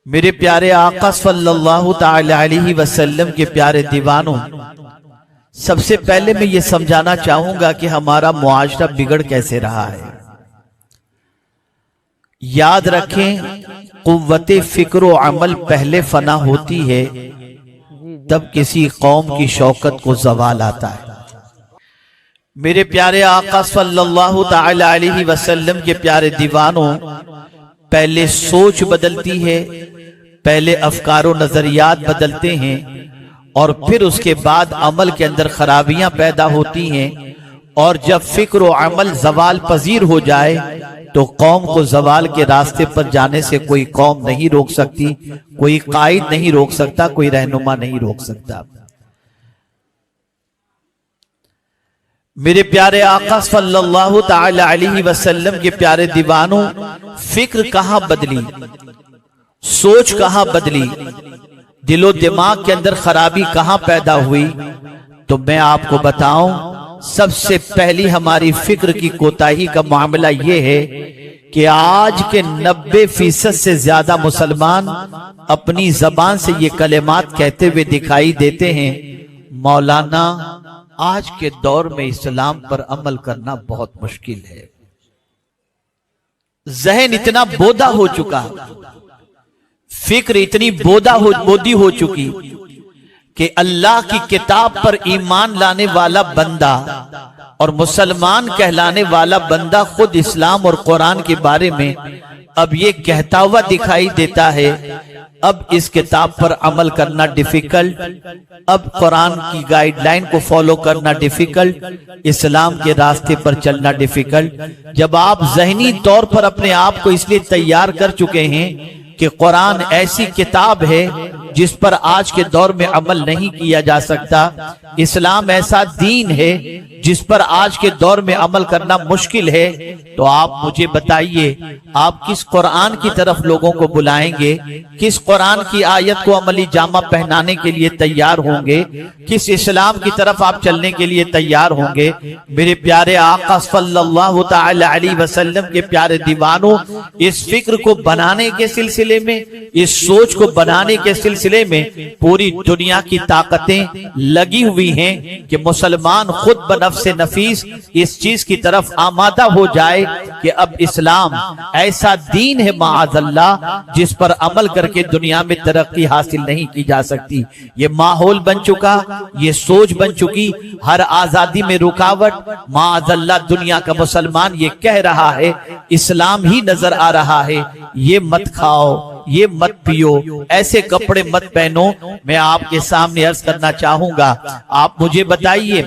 میرے پیارے آقا صلی اللہ تعالی علیہ وسلم کے پیارے دیوانوں، سب سے پہلے میں یہ سمجھانا چاہوں گا کہ ہمارا معاشرہ بگڑ کیسے رہا ہے۔ یاد رکھیں، قوت فکر و عمل پہلے فنا ہوتی ہے، تب کسی قوم کی شوکت کو زوال آتا ہے۔ میرے پیارے آقا صلی اللہ تعالی علیہ وسلم کے پیارے دیوانوں، پہلے سوچ بدلتی ہے، پہلے افکار و نظریات بدلتے ہیں، اور پھر اس کے بعد عمل کے اندر خرابیاں پیدا ہوتی ہیں، اور جب فکر و عمل زوال پذیر ہو جائے تو قوم کو زوال کے راستے پر جانے سے کوئی قوم نہیں روک سکتی، کوئی قائد نہیں روک سکتا، کوئی رہنما نہیں روک سکتا۔ میرے پیارے آقا صلی اللہ تعالی علیہ وسلم کے پیارے دیوانوں، فکر کہاں بدلی، سوچ کہاں بدلی، دل و دماغ کے اندر خرابی کہاں پیدا ہوئی؟ تو میں آپ کو بتاؤں، سب سے پہلی ہماری فکر کی کوتاہی کا معاملہ یہ ہے کہ آج کے 90% سے زیادہ مسلمان اپنی زبان سے یہ کلمات کہتے ہوئے دکھائی دیتے ہیں: مولانا، آج کے دور میں اسلام پر عمل کرنا بہت مشکل ہے۔ ذہن اتنا بودا ہو چکا، فکر اتنی بودی ہو چکی کہ اللہ کی کتاب پر ایمان لانے والا بندہ اور مسلمان کہلانے والا بندہ خود اسلام اور قرآن کے بارے میں اب یہ کہتا ہوا دکھائی دیتا ہے: اب اس کتاب پر عمل کرنا ڈیفیکلٹ، اب قرآن کی گائیڈ لائن کو فالو کرنا ڈیفیکلٹ، اسلام کے راستے پر چلنا ڈیفیکلٹ۔ جب آپ ذہنی طور پر اپنے آپ کو اس لیے تیار کر چکے ہیں کہ قرآن ایسی کتاب ہے جس پر آج کے دور میں عمل نہیں کیا جا سکتا، اسلام ایسا دین ہے جس پر آج کے دور میں عمل کرنا مشکل ہے، تو آپ مجھے بتائیے، آپ کس قرآن کی طرف لوگوں کو بلائیں گے؟ کس قرآن کی آیت کو عملی جامہ پہنانے کے لیے تیار ہوں گے؟ کس اسلام کی طرف آپ چلنے کے لیے تیار ہوں گے؟ میرے پیارے آقا صلی اللہ تعالی علیہ وسلم کے پیارے دیوانوں، اس فکر کو بنانے کے سلسلے میں، اس سوچ کو بنانے کے سلسلے میں پوری دنیا کی طاقتیں لگی ہوئی ہیں کہ مسلمان خود بنفس نفیس اس چیز کی طرف آمادہ ہو جائے کہ اب اسلام ایسا دین ہے معاذ اللہ جس پر عمل کر کے دنیا میں ترقی حاصل نہیں کی جا سکتی۔ یہ ماحول بن چکا، یہ سوچ بن چکی، ہر آزادی میں رکاوٹ۔ معاذ اللہ دنیا کا مسلمان یہ کہہ رہا ہے، اسلام ہی نظر آ رہا ہے: یہ مت کھاؤ، یہ مت پیو، ایسے کپڑے مت پہنو۔ میں آپ کے سامنے عرض کرنا چاہوں گا، آپ مجھے بتائیے،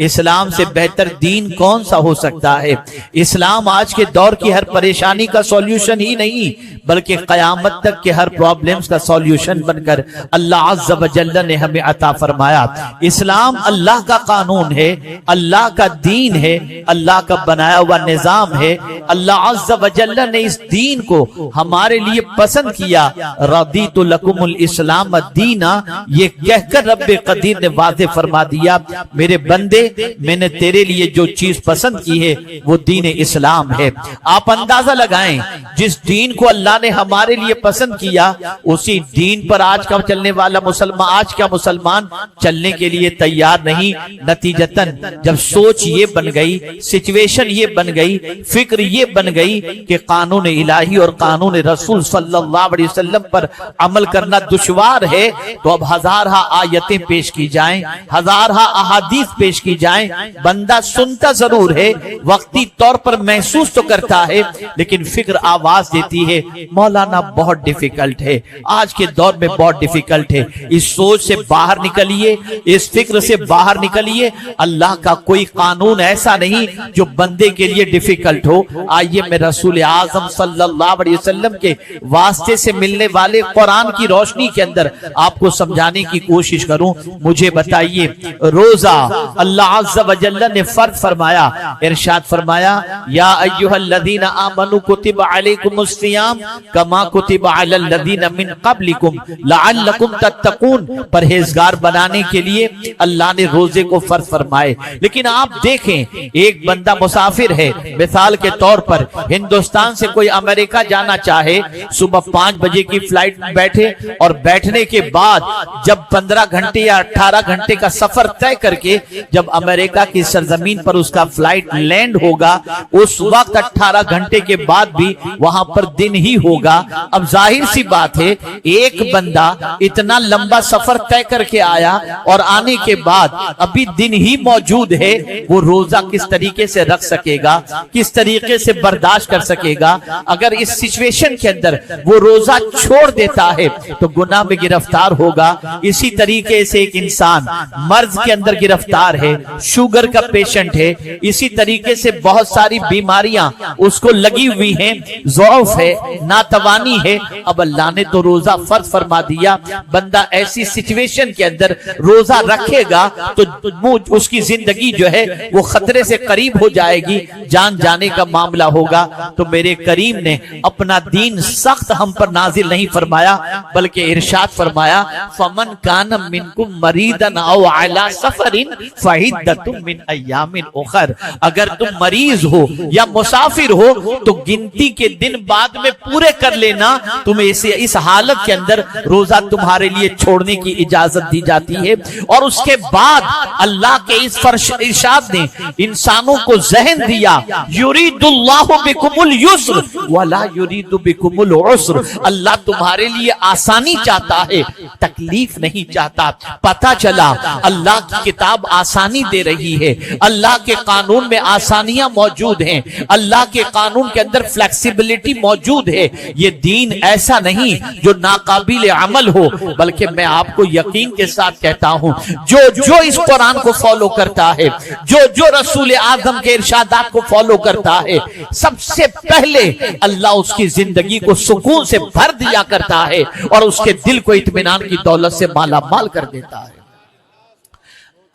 اسلام سے بہتر دین کون سا ہو سکتا ہے؟ اسلام آج کے دور کی ہر پریشانی کا سولوشن ہی نہیں بلکہ قیامت تک کے ہر پرابلمز کا سولوشن بن کر اللہ عز و جل نے ہمیں عطا فرمایا۔ اسلام اللہ کا قانون ہے، اللہ کا دین ہے، اللہ کا بنایا ہوا نظام ہے۔ اللہ عز و جل نے اس دین کو ہمارے لیے پسند کیا۔ رضیت لکم الاسلام دینا، یہ کہہ کر رب قدیر نے واضح فرما دیا: میرے بندے، میں نے تیرے لیے جو چیز پسند کی ہے وہ دین اسلام ہے۔ آپ اندازہ لگائیں، جس دین کو اللہ نے ہمارے لیے پسند کیا، اسی دین پر آج کا چلنے والا مسلمان، آج کا مسلمان چلنے کے لیے تیار نہیں۔ نتیجتاً جب سوچ یہ بن گئی، سچویشن یہ بن گئی، فکر یہ بن گئی کہ قانون الہی اور قانون رسول صلی اللہ علیہ وسلم پر عمل کرنا دشوار ہے، تو اب ہزارہ آیتیں پیش کی جائیں، ہزارہ احادیث پیش کی جائیں، بندہ سنتا ضرور ہے، وقتی طور پر محسوس تو کرتا ہے، لیکن فکر آواز دیتی ہے: مولانا بہت ڈیفیکلٹ ہے، آج کے دور میں بہت ڈیفیکلٹ ہے۔ اس سوچ سے باہر نکلیے، اس فکر سے باہر نکلیے۔ اللہ کا کوئی قانون ایسا نہیں جو بندے کے لیے ڈیفیکلٹ ہو۔ آئیے میں رسول اعظم صلی اللہ علیہ وسلم کے واسطے سے ملنے والے قرآن کی روشنی کے اندر آپ کو سمجھانے کی کوشش کروں۔ مجھے بتائیے، روزہ اللہ عز و جل نے فرض فرمایا، ارشاد فرمایا: یا ایھا الذین آمنوا کتب علیکم علیکم الصیام کما کتب علی الذین من قبلکم لعلکم تتقون، پرہیزگار بنانے کے لیے اللہ نے روزے کو فرض فرمائے۔ لیکن آپ دیکھیں ایک بندہ مسافر ہے، مثال کے طور پر ہندوستان سے کوئی امریکہ جانا چاہے، صبح 5 بجے کی فلائٹ میں بیٹھے اور بیٹھنے کے بعد جب 15 گھنٹے یا 18 گھنٹے کا سفر طے کر کے جب امریکہ کی سرزمین پر اس کا فلائٹ لینڈ ہوگا، اس وقت 18 گھنٹے کے بعد بھی وہاں پر دن ہی ہوگا۔ اب ظاہر سی بات ہے ایک بندہ اتنا لمبا سفر طے کر کے آیا اور آنے کے بعد ابھی دن ہی موجود ہے، وہ روزہ کس طریقے سے رکھ سکے گا، کس طریقے سے برداشت کر سکے گا؟ اگر اس سچویشن کے اندر وہ روزہ چھوڑ دیتا ہے تو گناہ میں گرفتار ہوگا۔ اسی طریقے سے ایک انسان مرض کے اندر گرفتار ہے، شوگر کا پیشنٹ ہے، اسی طریقے سے بہت ساری بیماریاں اس کو لگی ہوئی ہیں، ضعف ہے، ناتوانی ہے، اب اللہ نے تو روزہ فرض فرما دیا، بندہ ایسی سچویشن کے اندر روزہ رکھے گا تو اس کی زندگی جو ہے وہ خطرے سے قریب ہو جائے گی، جان جانے کا معاملہ ہوگا۔ تو میرے کریم نے اپنا دین سخت ہم پر نازل نہیں فرمایا بلکہ ارشاد فرمایا فمن کان منکم مریضا او علی سفر فعدۃ من ایام اخر، اگر تم مریض ہو یا مسافر ہو تو گنتی کے دن بعد میں پورے کر لینا، تمہیں اس حالت کے اندر روزہ تمہارے لیے چھوڑنے کی اجازت دی جاتی ہے۔ اور اس کے بعد اللہ کے اس ارشاد نے انسانوں کو ذہن دیا، یرید اللہ بکم اليسر ولا یرید بکم العسر، اللہ تمہارے لیے آسانی چاہتا ہے، تکلیف نہیں چاہتا۔ پتہ چلا اللہ کی کتاب آسانی دے رہی ہے، اللہ کے قانون میں آسانیاں موجود ہیں، اللہ کے قانون کے اندر فلیکسیبلٹی موجود ہے۔ یہ دین ایسا نہیں جو ناقابل عمل ہو، بلکہ میں آپ کو یقین کے ساتھ کہتا ہوں جو اس قرآن کو فالو کرتا ہے، جو رسول اعظم کے ارشادات کو فالو کرتا ہے، سب سے پہلے اللہ اس کی زندگی کو سکون سے بھر دیا کرتا ہے اور اس کے دل کو اطمینان کی دولت سے مالا مال کر دیتا ہے۔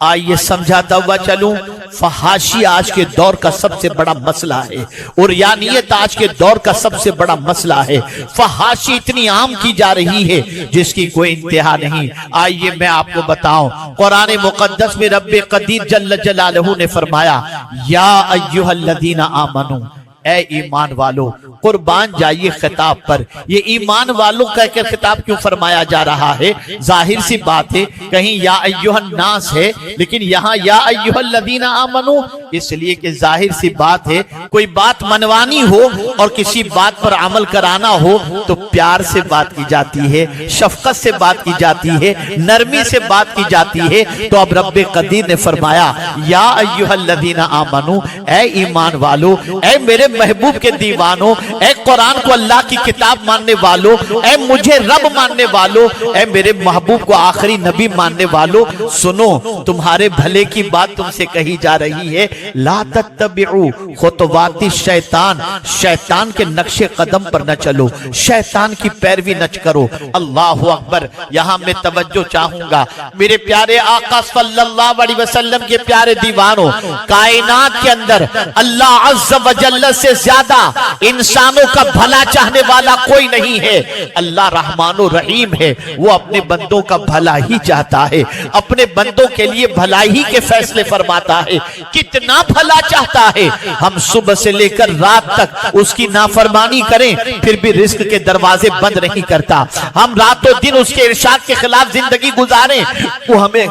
آئیے سمجھاتا ہوا چلوں، فحاشی آج کے دور کا سب سے بڑا مسئلہ ہے، عریانیت آج کے دور کا سب سے بڑا مسئلہ ہے۔ فحاشی اتنی عام کی جا رہی ہے جس کی کوئی انتہا نہیں۔ آئیے میں آپ کو بتاؤں، قرآن مقدس میں رب قدیر جل جلالہ نے فرمایا یا ایھا الذین آمنو، اے ایمان والو، قربان جائیے خطاب پر۔ یہ ایمان والوں کا خطاب کیوں فرمایا جا رہا ہے؟ ظاہر سی بات ہے، کہیں یا ایھا الناس ہے لیکن یہاں یا ایھا الذین آمنو، اس لیے کہ ظاہر سی بات ہے کوئی بات منوانی ہو اور کسی بات پر عمل کرانا ہو تو پیار سے بات کی جاتی ہے، شفقت سے بات کی جاتی ہے، نرمی سے بات کی جاتی ہے۔ تو اب رب قدیر نے فرمایا یا ایھا الذین آمنو، اے ایمان والو، اے میرے محبوب کے دیوانوں، اے قرآن کو اللہ کی کتاب ماننے والوں، اے مجھے رب ماننے والوں، اے میرے محبوب کو آخری نبی ماننے والوں، سنو، تمہارے بھلے کی بات تم سے کہی جا رہی ہے، لا تتبعوا خطوات الشیطان، شیطان کے نقش قدم پر نہ چلو، شیطان کی پیروی نہ کرو۔ اللہ اکبر۔ یہاں میں توجہ چاہوں گا میرے پیارے آقا صلی اللہ علیہ وسلم کے پیارے دیوانوں، کائنات کے اندر اللہ عز و جل سے زیادہ انسانوں کا بھلا چاہنے والا کوئی نہیں ہے۔ اللہ رحمان و رحیم ہے، وہ اپنے بندوں کا بھلا ہی چاہتا ہے، اپنے بندوں کے لیے بھلائی کے فیصلے فرماتا ہے۔ کتنا بھلا چاہتا ہے، ہم صبح سے لے کر رات تک اس کی نافرمانی کریں پھر بھی رزق کے دروازے بند نہیں کرتا، ہم رات و دن اس کے ارشاد کے خلاف زندگی گزاریں، وہ ہمیں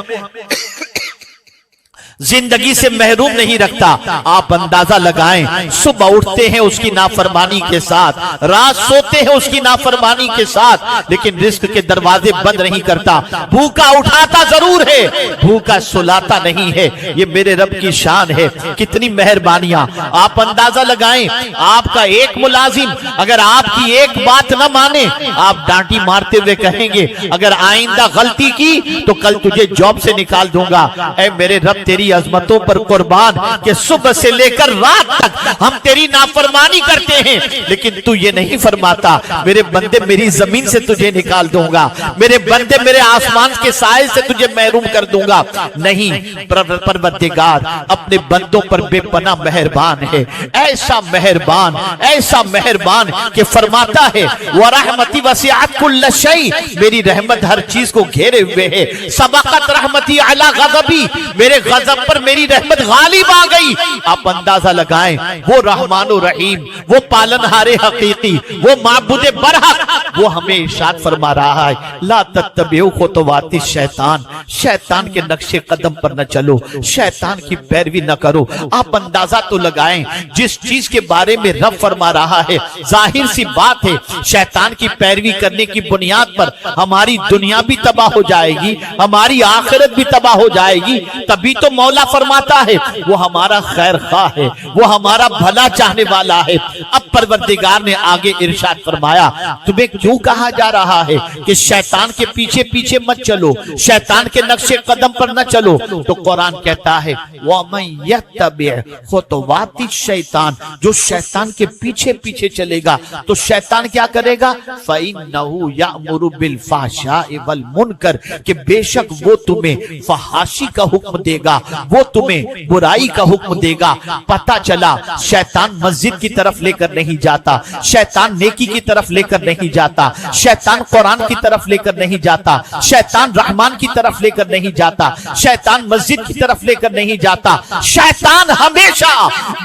زندگی سے محروم نہیں رکھتا۔ آپ اندازہ لگائیں، صبح اٹھتے ہیں اس کی نافرمانی کے ساتھ، رات سوتے ہیں اس کی نافرمانی کے ساتھ، لیکن رزق کے دروازے بند نہیں کرتا۔ بھوکا اٹھاتا ضرور ہے، بھوکا سلاتا نہیں ہے۔ یہ میرے رب کی شان ہے، کتنی مہربانیاں۔ آپ اندازہ لگائیں، آپ کا ایک ملازم اگر آپ کی ایک بات نہ مانے، آپ ڈانٹی مارتے ہوئے کہیں گے اگر آئندہ غلطی کی تو کل تجھے جاب سے نکال دوں گا۔ اے میرے رب، تیری تیری عظمتوں پر قربان کہ صبح سے لے کر رات تک ہم تیری نافرمانی کرتے ہیں، لیکن تو یہ نہیں فرماتا میرے بندے میری زمین سے تجھے نکال دوں گا، میرے بندے میرے آسمان کے سائے سے تجھے محروم کر دوں گا۔ نہیں، پروردگار اپنے بندوں پر بے پناہ مہربان ہے، ایسا مہربان، ایسا مہربان کہ فرماتا ہے وَرَحْمَتِي وَسِعَتْ كُلَّ شَيْءٍ، میری رحمت ہر چیز کو گھیرے ہوئے ہے۔ سبقت رحمتی علی غضبی، میرے غضب پر میری رحمت غالب آ گئی۔ آپ اندازہ لگائیں وہ رحمان و رحیم، وہ پالنہار حقیقی، وہ معبود برحق، وہ ہمیں ارشاد فرما رہا ہے لا تتبعوا خطوات الشیطان، شیطان کے نقش قدم پر نہ چلو، شیطان کی پیروی نہ کرو۔ آپ اندازہ تو لگائیں جس چیز کے بارے میں رب فرما رہا ہے، ظاہر سی بات ہے شیطان کی پیروی کرنے کی بنیاد پر ہماری دنیا بھی تباہ ہو جائے گی، ہماری آخرت بھی تباہ ہو جائے گی۔ تبھی تو مولا فرماتا ہے وہ ہمارا خیر خواہ ہے، وہ ہمارا بھلا چاہنے والا ہے۔ اب پروردگار نے آگے ارشاد فرمایا تمہیں کیوں کہا جا رہا ہے کہ شیطان کے پیچھے پیچھے مت چلو، شیطان کے نقش قدم پر نہ چلو؟ تو قرآن کہتا ہے وَمَن يَتَّبِعْ خُطُوَاتِ الشَّيْطَانِ، جو شیطان کے پیچھے پیچھے چلے گا تو شیطان کیا کرے گا؟ فَإِنَّهُ يَأْمُرُ بِالْفَحْشَاءِ وَالْمُنکَرِ، کہ بے شک وہ تمہیں فحاشی کا حکم دے گا، وہ تمہیں برائی کا حکم دے گا۔ پتہ چلا شیطان مسجد کی طرف لے کر نہیں جاتا، شیطان نیکی کی طرف لے کر نہیں جاتا، شیطان قرآن کی طرف لے کر نہیں جاتا، شیطان رحمان کی طرف لے کر نہیں جاتا، شیطان مسجد کی طرف لے کر نہیں جاتا، شیطان ہمیشہ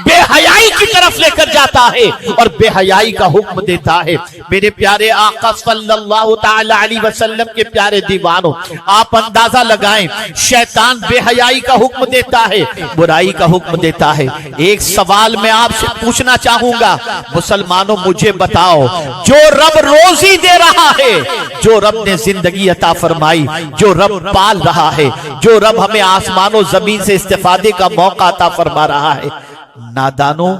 بے حیائی کی طرف لے کر جاتا ہے اور بے حیائی کا حکم دیتا ہے۔ میرے پیارے آقا صلی اللہ تعالی علیہ وسلم کے پیارے دیوانوں، آپ اندازہ لگائیں شیطان بے حیائی کا حکم دیتا ہے، برائی کا حکم دیتا ہے۔ ایک سوال میں آپ سے پوچھنا چاہوں گا مسلمانوں، مجھے بتاؤ جو رب روزی دے رہا ہے، جو رب نے زندگی عطا فرمائی، جو رب پال رہا ہے، جو رب ہمیں آسمان و زمین سے استفادے کا موقع عطا فرما رہا ہے، نادانوں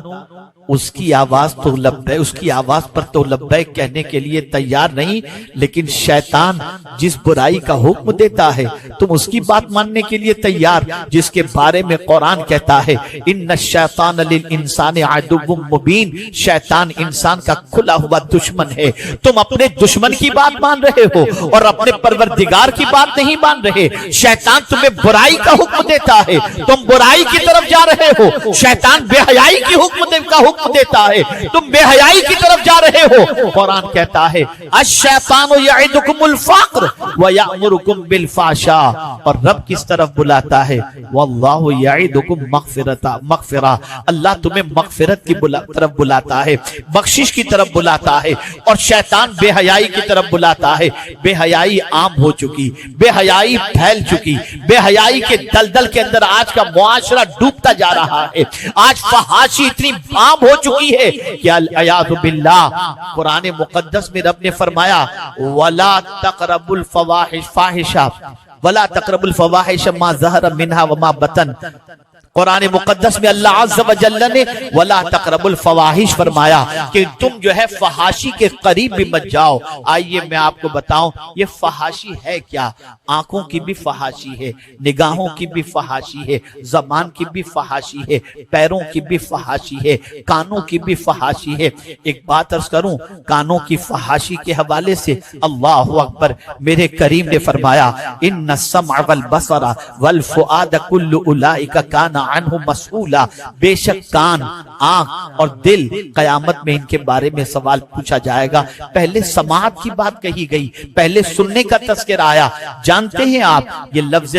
اس کی آواز تو لبیک، اس کی آواز پر تو لبیک کہنے کے لیے تیار نہیں، لیکن شیطان جس برائی کا حکم دیتا ہے تم اس کی بات ماننے کے لیے تیار، جس کے بارے میں قرآن کہتا ہے ان الشیطان للانسان عدو مبین، شیطان انسان کا کھلا ہوا دشمن ہے۔ تم اپنے دشمن کی بات مان رہے ہو اور اپنے پروردگار کی بات نہیں مان رہے۔ شیطان تمہیں برائی کا حکم دیتا ہے، تم برائی کی طرف جا رہے ہو۔ شیطان بے حیائی کی حکم دیتا ہے، تم بے حیائی کی طرف جا رہے ہو۔ قرآن کہتا ہے الشیطان یعدکم الفقر ویأمرکم بالفحشاء، اور رب کس طرف بلاتا ہے؟ واللہ یعدکم مغفرہ، اللہ تمہیں مغفرت کی طرف بلاتا ہے، بخشش کی طرف بلاتا ہے، اور شیطان بے حیائی کی طرف بلاتا ہے۔ بے حیائی عام ہو چکی، بے حیائی پھیل چکی، بے حیائی کے دلدل کے اندر آج کا معاشرہ ڈوبتا جا رہا ہے۔ آج فحاشی اتنی عام ہو چکی ہے کہ العیاذ باللہ قرآن مقدس میں رب نے فرمایا وَلَا تَقْرَبُوا الْفَوَاحِشَ وَلَا تَقْرَبُوا الْفَوَاحِشَ مَا ظَهَرَ مِنْهَا وَمَا بَطَنَ، قرآن مقدس میں اللہ عز و جل نے وَلَا تَقْرَبُوا الْفَوَاحِشَ فرمایا کہ تم جو ہے فحاشی کے قریب بھی مت جاؤ۔ آئیے میں آپ کو بتاؤں یہ فحاشی ہے کیا؟ آنکھوں کی بھی فحاشی ہے، نگاہوں کی بھی فحاشی ہے، زبان کی بھی فحاشی ہے، پیروں کی بھی فحاشی ہے، کانوں کی بھی فحاشی ہے۔ ایک بات عرض کروں کانوں کی فحاشی کے حوالے سے اللہ اکبر، میرے کریم نے فرمایا ان السمع والبصر والفؤاد کل اولئک کان عنہ مسئولا، بے شک کان، آنکھ اور دل قیامت میں ان کے بارے میں سوال پوچھا جائے گا۔ پہلے سماعت کی بات کہی گئی، پہلے سننے کا تذکرہ آیا۔ جانتے ہیں آپ یہ لفظ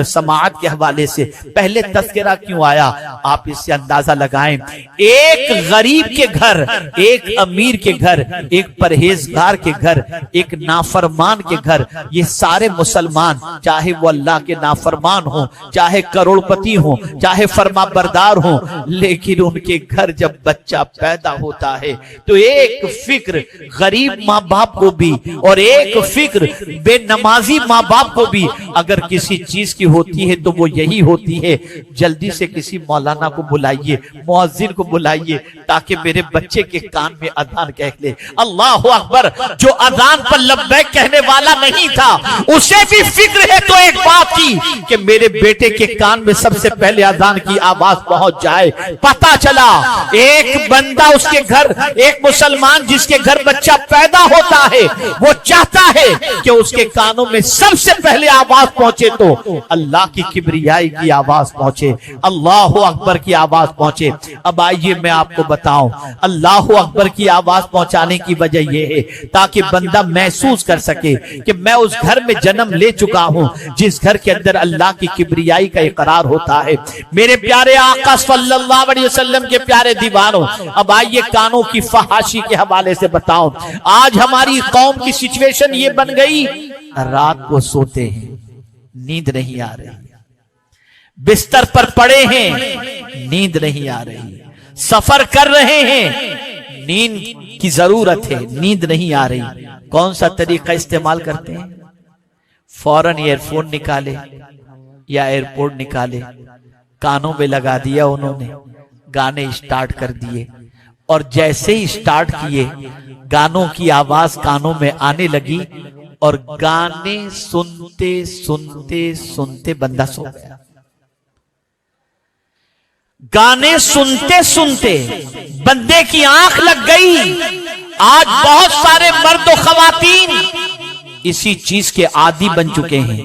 سماعت کے حوالے سے پہلے تذکرہ کیوں آیا؟ آپ اس سے اندازہ لگائیں، ایک غریب کے گھر، ایک امیر کے گھر، ایک پرہیزگار کے گھر، ایک نافرمان کے گھر، یہ سارے مسلمان چاہے وہ اللہ کے نافرمان ہوں، چاہے کروڑپتی ہوں، چاہے چاہے فرما بردار ہوں، لیکن ان کے گھر جب بچہ پیدا ہوتا ہے تو ایک فکر غریب ماں باپ کو بھی اور ایک فکر بے نمازی ماں باپ کو بھی اگر کسی چیز کی ہوتی ہے تو وہ یہی ہوتی ہے، جلدی سے کسی مولانا کو بلائیے، مؤذن کو بلائیے تاکہ میرے بچے کے کان میں اذان کہہ لے۔ اللہ اکبر! جو اذان پر لبیک کہنے والا نہیں تھا اسے بھی فکر ہے تو ایک بات کی کہ میرے بیٹے کے کان میں سب سے پہلے اذان کی آواز پہنچ جائے۔ پتا چلا ایک بندہ اس کے گھر، ایک مسلمان جس کے گھر بچہ پیدا ہوتا ہے وہ چاہتا ہے کہ اس کے کانوں میں سب سے پہلے آواز پہنچے تو اللہ کی کبریائی کی آواز پہنچے، اللہ اکبر کی آواز پہنچے۔ اب آئیے میں آپ کو بتاؤں، اللہ اکبر کی آواز پہنچانے کی وجہ یہ ہے تاکہ بندہ محسوس کر سکے کہ میں اس گھر میں جنم لے چکا ہوں جس گھر کے اندر اللہ کی کبریائی کا اقرار ہوتا ہے۔ میرے پیارے آقا صلی اللہ علیہ وسلم کے پیارے دیوانوں، اب آئیے کانوں کی فحاشی کے حوالے سے بتاؤں۔ آج ہماری قوم کی سچویشن یہ بن گئی، رات کو سوتے ہیں، نیند نہیں آ رہی، بستر پر پڑے ہیں، نیند نہیں آ رہی، سفر کر رہے ہیں، نیند کی ضرورت ہے، نیند نہیں آ رہی۔ کون سا طریقہ استعمال کرتے ہیں؟ فوراً ایئر فون نکالے یا ایئرپورٹ نکالے، کانوں میں لگا دیا انہوں نے، گانے اسٹارٹ کر دیے، اور جیسے ہی اسٹارٹ کیے گانوں کی آواز کانوں میں آنے لگی اور گانے سنتے سنتے سنتے بندہ سو گیا۔ گانے سنتے سنتے بندے کی آنکھ لگ گئی۔ آج بہت سارے مرد و خواتین اسی چیز کے عادی بن چکے ہیں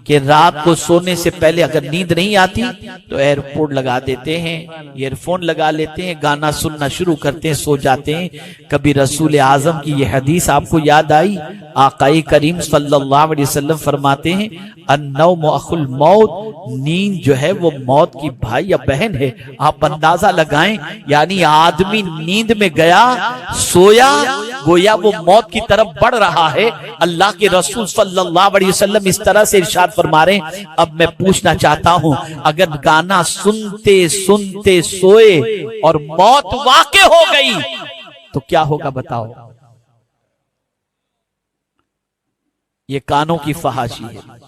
کہ رات کو سونے سے پہلے اگر نیند نہیں آتی تو ایئرپورٹ لگا دیتے ہیں، ایئر فون لگا لیتے ہیں، گانا سننا شروع کرتے ہیں، سو جاتے ہیں۔ کبھی رسول اعظم کی یہ حدیث آپ کو یاد آئی؟ آقا کریم صلی اللہ علیہ وسلم فرماتے ہیں النوم اخو الموت، نیند جو ہے وہ موت کی بھائی یا بہن ہے۔ آپ اندازہ لگائیں، یعنی آدمی نیند میں گیا، سویا، گویا وہ موت کی طرف بڑھ رہا ہے۔ اللہ کے رسول صلی اللہ علیہ وسلم اس طرح سے ارشاد فرما رہے ہیں۔ اب میں پوچھنا چاہتا ہوں، اگر گانا سنتے سنتے سوئے اور موت واقع ہو گئی تو کیا ہوگا بتاؤ؟ یہ کانوں کی فحاشی ہے۔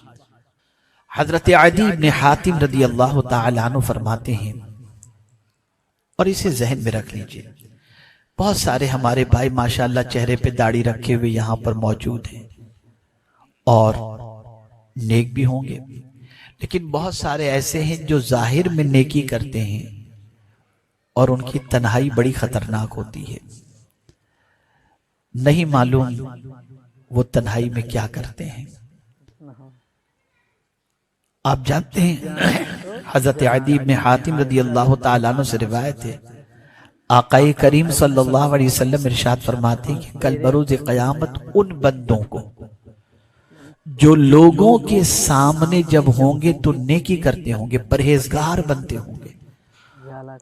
حضرت عدی بن حاتم رضی اللہ تعالی عنہ فرماتے ہیں، اور اسے ذہن میں رکھ لیجئے، بہت سارے ہمارے بھائی ماشاءاللہ چہرے پہ داڑھی رکھے ہوئے یہاں پر موجود ہیں اور نیک بھی ہوں گے، لیکن بہت سارے ایسے ہیں جو ظاہر میں نیکی کرتے ہیں اور ان کی تنہائی بڑی خطرناک ہوتی ہے۔ نہیں معلوم وہ تنہائی میں کیا کرتے ہیں۔ آپ جانتے ہیں حضرت عدی بن حاتم رضی اللہ تعالیٰ عنہ سے روایت ہے، آقا کریم صلی اللہ علیہ وسلم ارشاد فرماتے ہیں کہ کل بروز قیامت ان بندوں کو جو لوگوں کے سامنے جب ہوں گے تو نیکی کرتے ہوں گے، پرہیزگار بنتے ہوں گے،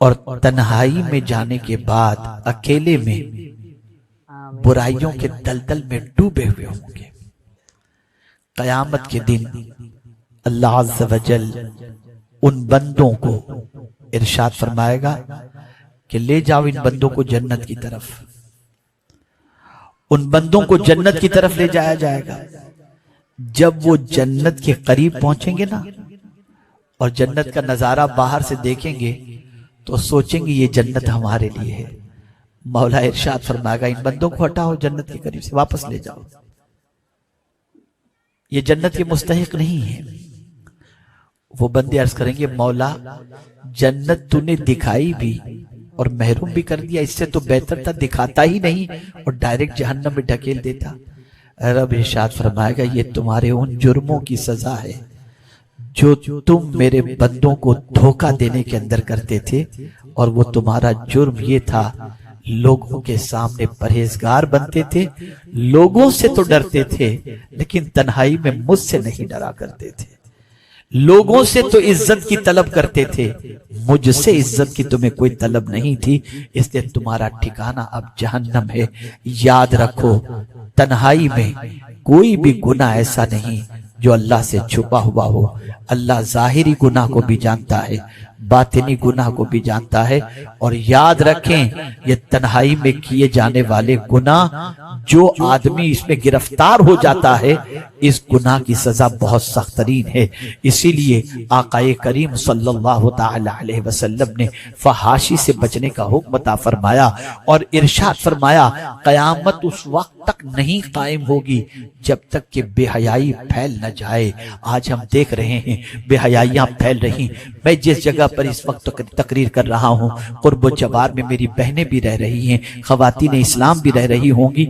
اور تنہائی میں جانے کے بعد اکیلے میں برائیوں کے دلدل میں ڈوبے ہوئے ہوں گے۔ قیامت کے دن اللہ عز و جل ان بندوں کو ارشاد فرمائے گا کہ لے جاؤ ان بندوں کو جنت کی طرف، ان بندوں کو جنت کی طرف لے جایا جائے گا۔ جب وہ جنت کے قریب پہنچیں گے نا اور جنت کا نظارہ باہر سے دیکھیں گے تو سوچیں گے یہ جنت ہمارے لیے ہے۔ مولا ارشاد فرمائے گا ان بندوں کو ہٹاؤ جنت کے قریب سے، واپس لے جاؤ، یہ جنت کے مستحق نہیں ہے۔ وہ بندے عرض کریں گے مولا جنت تو نے دکھائی بھی اور محروم بھی کر دیا، اس سے تو بہتر تھا دکھاتا ہی نہیں اور ڈائریکٹ جہنم میں ڈھکیل دیتا۔ رب ارشاد فرمائے گا یہ تمہارے ان جرموں کی سزا ہے جو تم میرے بندوں کو دھوکہ دینے کے اندر کرتے تھے، اور وہ تمہارا جرم یہ تھا لوگوں کے سامنے پرہیزگار بنتے تھے، لوگوں سے تو ڈرتے تھے لیکن تنہائی میں مجھ سے نہیں ڈرا کرتے تھے، لوگوں سے تو عزت کی طلب کرتے تھے، مجھ سے عزت کی تمہیں کوئی طلب نہیں تھی، اس لیے تمہارا ٹھکانہ اب جہنم ہے۔ یاد رکھو تنہائی میں کوئی بھی گناہ ایسا نہیں جو اللہ سے چھپا ہوا ہو، اللہ ظاہری گناہ کو بھی جانتا ہے، باطنی گناہ کو بھی جانتا ہے. اور یاد رکھیں یہ تنہائی میں کیے جانے والے گناہ، جو آدمی اس میں گرفتار ہو جاتا ہے اس گناہ کی سزا بہت سخت ترین ہے. اسی لیے آقا کریم صلی اللہ تعالی علیہ وسلم نے فحاشی سے بچنے کا حکم عطا فرمایا اور ارشاد فرمایا قیامت اس وقت تک نہیں قائم ہوگی جب تک کہ بے حیائی پھیل نہ جائے. آج ہم دیکھ رہے ہیں بے حیائیاں پھیل رہی. میں جس جگہ پر اس وقت تقریر کر رہا ہوں قرب و جوار میں میری بہنیں بھی رہ رہی ہیں، خواتین اسلام بھی رہ رہی ہوں گی.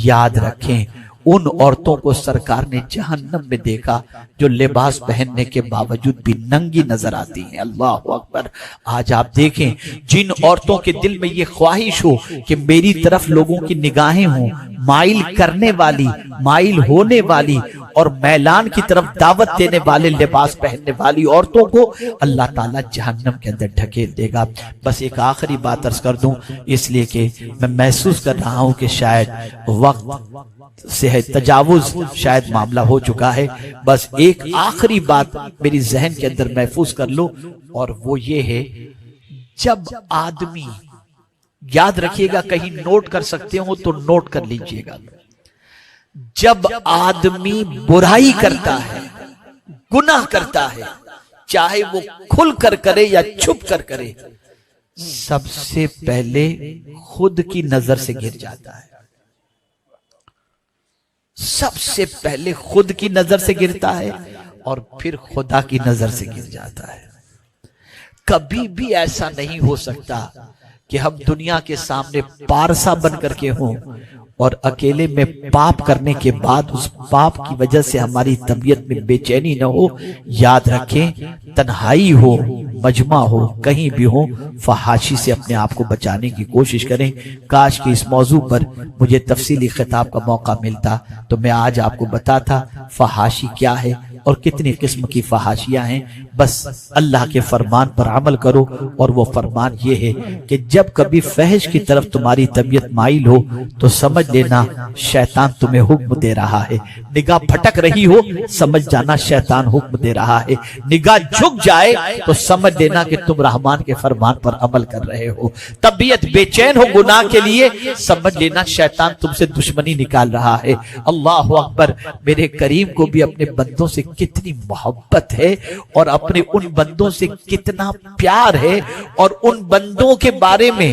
یاد رکھیں ان عورتوں کو سرکار نے جہنم میں دیکھا جو لباس پہننے کے باوجود بھی ننگی نظر آتی ہیں. اللہ اکبر. آج آپ دیکھیں جن عورتوں کے دل میں یہ خواہش ہو کہ میری طرف لوگوں کی نگاہیں ہوں، مائل کرنے والی، مائل ہونے والی اور میلان کی طرف دعوت دینے والے لباس پہننے والی عورتوں کو اللہ تعالیٰ جہنم کے اندر ڈھکیل دے گا. بس ایک آخری بات عرض کر دوں، اس لیے کہ میں محسوس کر رہا ہوں کہ شاید وقت سے تجاوز شاید معاملہ ہو چکا ہے. بس ایک آخری بات میری ذہن کے اندر محفوظ کر لو اور وہ یہ ہے، جب آدمی، یاد رکھیے گا کہیں نوٹ کر سکتے ہو تو نوٹ کر لیجئے گا، جب آدمی برائی کرتا ہے، گناہ کرتا ہے، چاہے وہ کھل کر کرے یا چھپ کر کرے، سب سے پہلے خود کی نظر سے گر جاتا ہے. سب سے پہلے خود کی نظر سے گرتا ہے اور پھر خدا کی نظر سے گر جاتا ہے. کبھی بھی ایسا نہیں ہو سکتا کہ ہم دنیا کے سامنے پارسا بن کر کے ہوں اور اکیلے میں پاپ کرنے کے بعد اس پاپ کی وجہ سے ہماری طبیعت میں بے چینی نہ ہو. یاد رکھیں تنہائی ہو، مجمع ہو، کہیں بھی ہو، فحاشی سے اپنے آپ کو بچانے کی کوشش کریں. کاش کہ اس موضوع پر مجھے تفصیلی خطاب کا موقع ملتا تو میں آج آپ کو بتاتا فحاشی کیا ہے اور کتنی قسم کی فحاشیاں ہیں. بس اللہ کے فرمان پر عمل کرو اور وہ فرمان یہ ہے کہ جب کبھی فحش کی طرف تمہاری طبیعت مائل ہو تو سمجھ لینا شیطان تمہیں حکم دے رہا ہے. نگاہ پھٹک رہی ہو سمجھ جانا شیطان حکم دے رہا ہے. نگاہ جھک جائے تو سمجھ لینا کہ تم رحمان کے فرمان پر عمل کر رہے ہو. طبیعت بے چین ہو گناہ کے لیے سمجھ لینا شیطان تم سے دشمنی نکال رہا ہے. اللہ اکبر. میرے کریم کو بھی اپنے بندوں سے کتنی محبت ہے اور اپنے ان بندوں سے کتنا پیار ہے اور ان بندوں کے بارے میں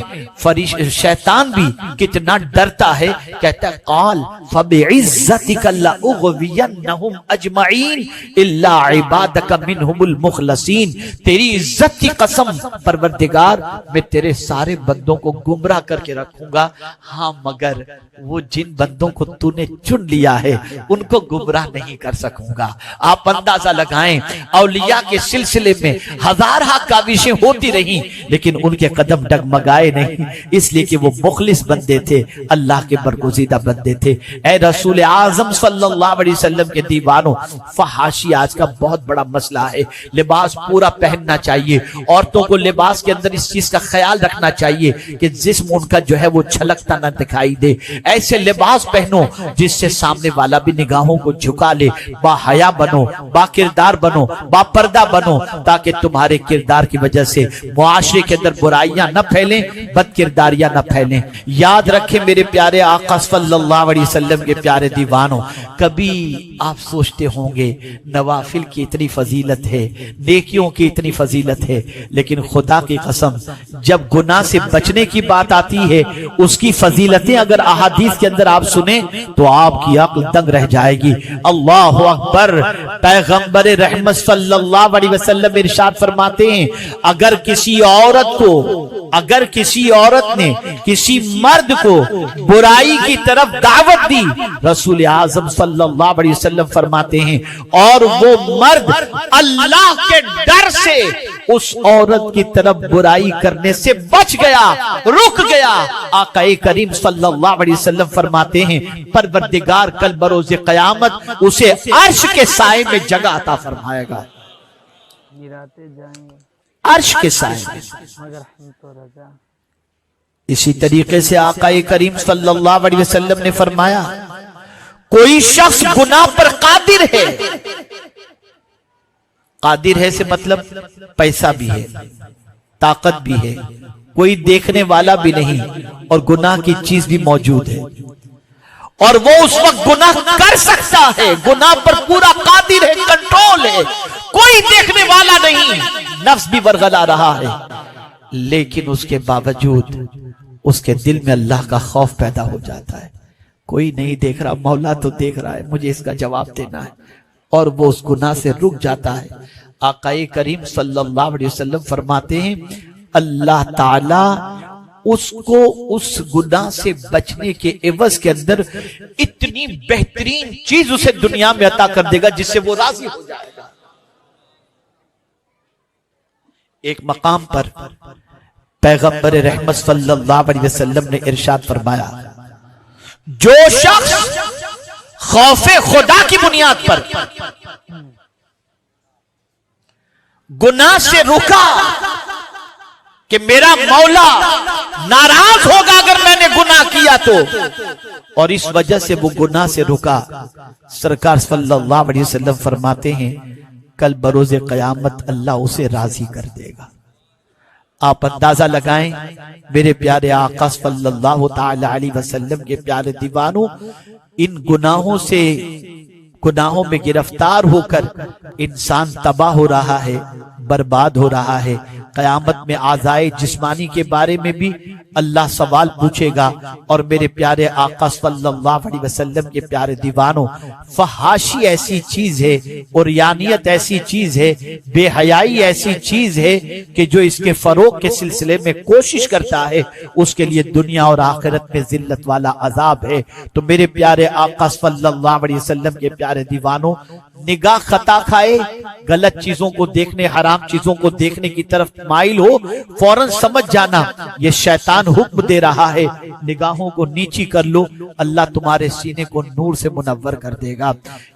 شیطان بھی کتنا ڈرتا ہے. کہتا ہے قال فبعزتک لاغوینہم اجمعین الا عبادک منہم المخلصین. تیری عزت کی قسم پروردگار میں تیرے سارے بندوں کو گمراہ کر کے رکھوں گا، ہاں مگر وہ جن بندوں کو تو نے چن لیا ہے ان کو گمراہ نہیں کر سکوں گا. آپ اندازہ لگائیں اولیاء کے سلسلے میں ہزارہ کاوشیں ہوتی رہیں لیکن ان کے قدم ڈگمگائے نہیں، اس لیے کہ وہ مخلص بندے تھے، اللہ کے برگزیدہ بندے تھے. اے رسول اعظم صلی اللہ علیہ وسلم کے دیوانوں، فحاشی آج کا بہت بڑا مسئلہ ہے. لباس پورا پہننا چاہیے. عورتوں کو لباس کے اندر اس چیز کا خیال رکھنا چاہیے کہ جسم ان کا جو ہے وہ چھلکتا نہ دکھائی دے. ایسے لباس پہنو جس سے سامنے والا بھی نگاہوں کو جھکا لے. با حیا بنو، با کردار بنو، با پردہ بنو تاکہ تمہارے کردار کی وجہ سے معاشرے کے اندر برائیاں نہ پھیلیں، بد کرداریاں نہ پھیلیں. یاد رکھیں میرے پیارے آقا صلی اللہ علیہ وسلم کے پیارے دیوانوں، کبھی آپ سوچتے ہوں گے نوافل کی اتنی فضیلت ہے، نیکیوں کی اتنی فضیلت ہے، لیکن خدا کی قسم جب گناہ سے بچنے کی بات آتی ہے اس کی فضیلتیں اگر احادیث کے اندر آپ سنیں تو آپ کی عقل دنگ رہ جائے گی. اللہ اکبر. پیغمبر رحمت صلی اللہ علیہ وسلم ارشاد فرماتے ہیں اگر کسی عورت نے کسی مرد کو برائی کی طرف دعوت دی، رسول اعظم صلی اللہ علیہ وسلم فرماتے ہیں اور وہ مرد اللہ کے ڈر سے اس عورت کی طرف برائی کرنے سے بچ گیا، رک گیا، آقا کریم صلی اللہ علیہ وسلم فرماتے ہیں پروردگار کل بروز قیامت اسے عرش کے سائے میں جگہ عطا فرمائے گا. عرش کے سائے میں. اسی طریقے سے آقا کریم صلی اللہ علیہ وسلم نے فرمایا کوئی شخص گناہ پر قادر ہے، قادر ہے سے مطلب پیسہ بھی ہے، طاقت بھی ہے، کوئی دیکھنے والا بھی نہیں، اور گناہ کی چیز بھی موجود ہے، اور وہ اس وقت گناہ کر سکتا ہے، گناہ پر پورا قادر ہے، کنٹرول ہے، کوئی دیکھنے والا نہیں، نفس بھی ورغلا رہا ہے، لیکن اس کے باوجود اس کے دل میں اللہ کا خوف پیدا ہو جاتا ہے، کوئی نہیں دیکھ رہا، مولا تو دیکھ رہا ہے، مجھے اس کا جواب دینا ہے، اور وہ اس گناہ سے رک جاتا ہے۔ آقا کریم صلی اللہ علیہ وسلم فرماتے ہیں اللہ تعالی اس کو اس گناہ سے بچنے کے عوض کے اندر اتنی بہترین چیز اسے دنیا میں عطا کر دے گا جس سے وہ راضی ہو جائے گا۔ ایک مقام پر پیغمبر رحمت صلی اللہ علیہ وسلم نے ارشاد فرمایا جو شخص خوف خدا کی بنیاد پر گناہ سے رکا کہ میرا مولا ناراض ہوگا اگر میں نے گناہ کیا تو، اور اس وجہ سے وہ گناہ سے رکا، سرکار صلی اللہ علیہ وسلم فرماتے ہیں کل بروز قیامت اللہ اسے راضی کر دے گا۔ آپ اندازہ لگائیں میرے پیارے آقا صلی اللہ تعالی علیہ وسلم کے پیارے دیوانوں، ان گناہوں میں گرفتار ہو کر انسان تباہ ہو رہا ہے، برباد ہو رہا ہے۔ قیامت میں اعضائے جسمانی کے بارے میں بھی اللہ سوال پوچھے گا، اور میرے پیارے آقا صلی اللہ علیہ وسلم کے پیارے دیوانوں، فحاشی ایسی چیز ہے، عریانیت ایسی چیز ہے، بے حیائی ایسی چیز ہے کہ جو اس کے فروغ کے سلسلے میں کوشش کرتا ہے اس کے لیے دنیا اور آخرت میں ذلت والا عذاب ہے۔ تو میرے پیارے آقا صلی اللہ علیہ وسلم کے پیارے دیوانوں، نگاہ خطا کھائے، غلط چیزوں کو دیکھنے، حرام چیزوں کو دیکھنے کی طرف مائل ہو، فوراً سمجھ جانا یہ شیطان حکم دے رہا ہے، نگاہوں کو نیچی کر لو، اللہ تمہارے سینے کو نور سے منور کر دے گا۔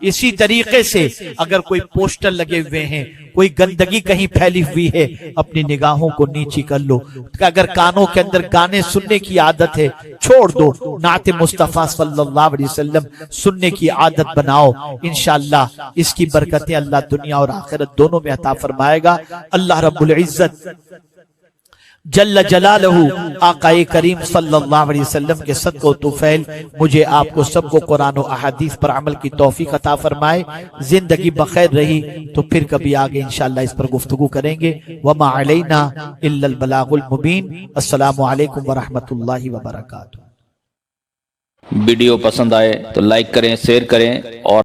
اسی طریقے سے اگر کوئی پوسٹر لگے ہوئے ہیں، کوئی گندگی کہیں پھیلی ہوئی ہے، اپنی نگاہوں کو نیچی کر لو۔ اگر کانوں کے اندر گانے سننے کی عادت ہے چھوڑ دو، نعت مصطفیٰ صلی اللہ علیہ وسلم سننے کی عادت بناؤ، انشاءاللہ اس کی برکتیں اللہ دنیا اور آخرت دونوں میں عطا فرمائے گا۔ اللہ رب العزت جل جلالہ آقا کریم صلی اللہ علیہ وسلم کے صدقہ و طفیل مجھے آپ کو سب کو قرآن و احادیث پر عمل کی توفیق عطا فرمائے۔ زندگی بخیر رہی تو پھر کبھی آگے انشاءاللہ اس پر گفتگو کریں گے۔ وما علینا الا البلاغ المبین۔ السلام علیکم ورحمۃ اللہ وبرکاتہ۔ ویڈیو پسند آئے تو لائک کریں، شیئر کریں، اور